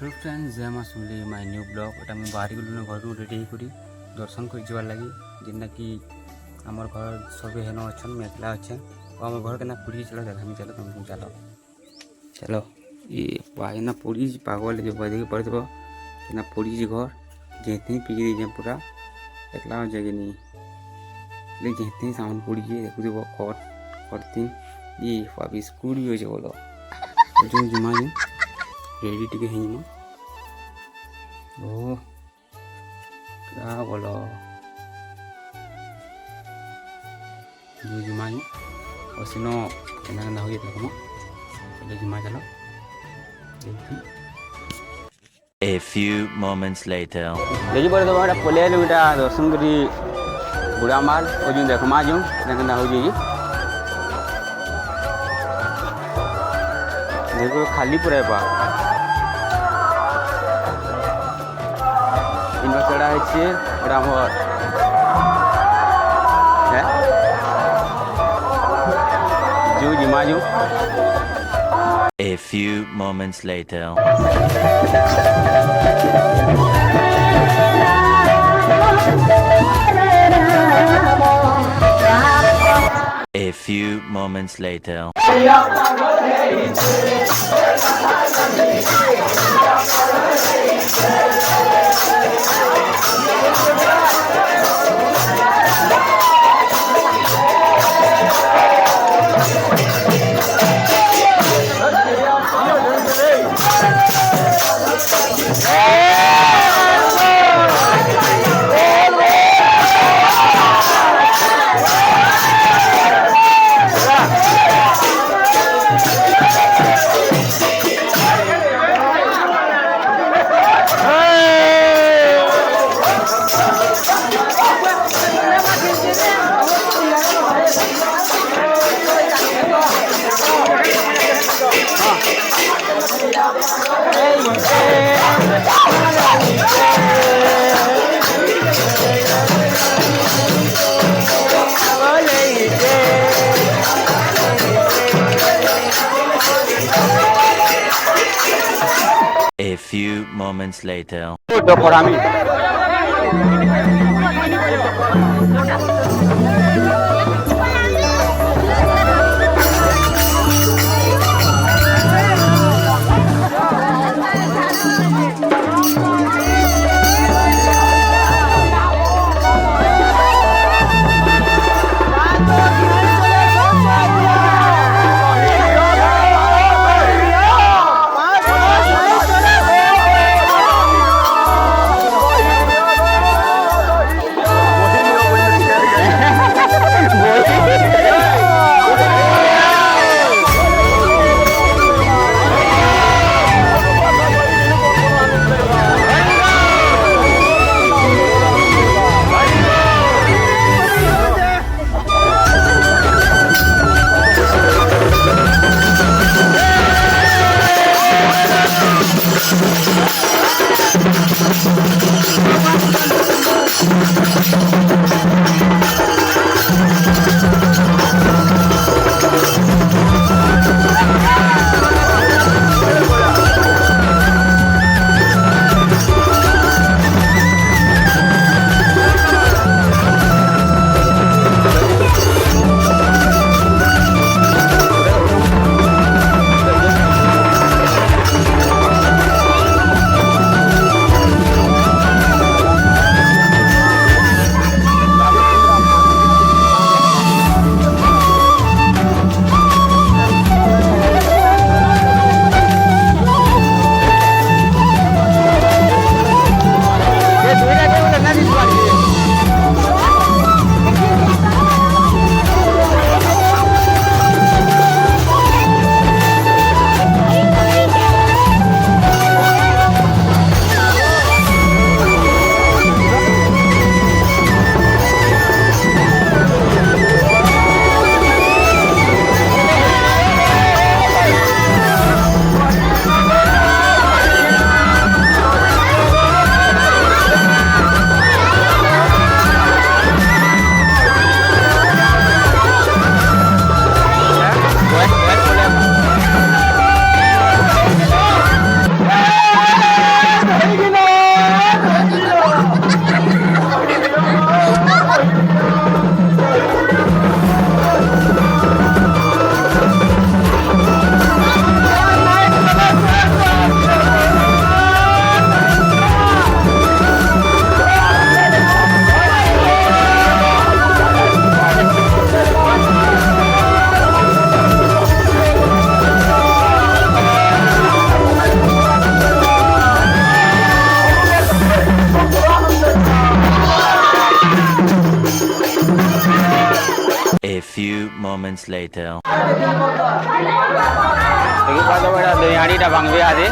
Hello friends जय माँ सुनली माय न्यू ब्लॉग एटा मुझे बाहरी गलु घर रेडी होकर दर्शन कर जबार लगी जेनटा कि आमर घर सब हेन अच्छा मेखला अच्छे और आम घर के पुड़ी चलो देखा चलो तुमको चलो चलो ये पाना पुड़ी पागल जो बदे पड़े कि पुड़ी घर जेते पिघी दीजिए पूरा देखला जगह नहीं जेते साउंड पुड़ी देखो करती ये अभी स्कूल हो बोलो जो जुमा जो रेडी टिके हिमा ओ क्या बोलो जो जुमा जो असिनो केना केना होई देखो चलो जुमा चलो A few moments later. देखि पर तो बड़ा पले बेटा दर्शन करी बुढ़ा माल ओ जो देखो मा जो केना केना हो जी देखो खाली पूरा पा इन चढ़ा है एटा मोर है जो जिमा जो A few moments later. A few moments later. A few moments later. later. देखिए दयाड़ी भांगे आदे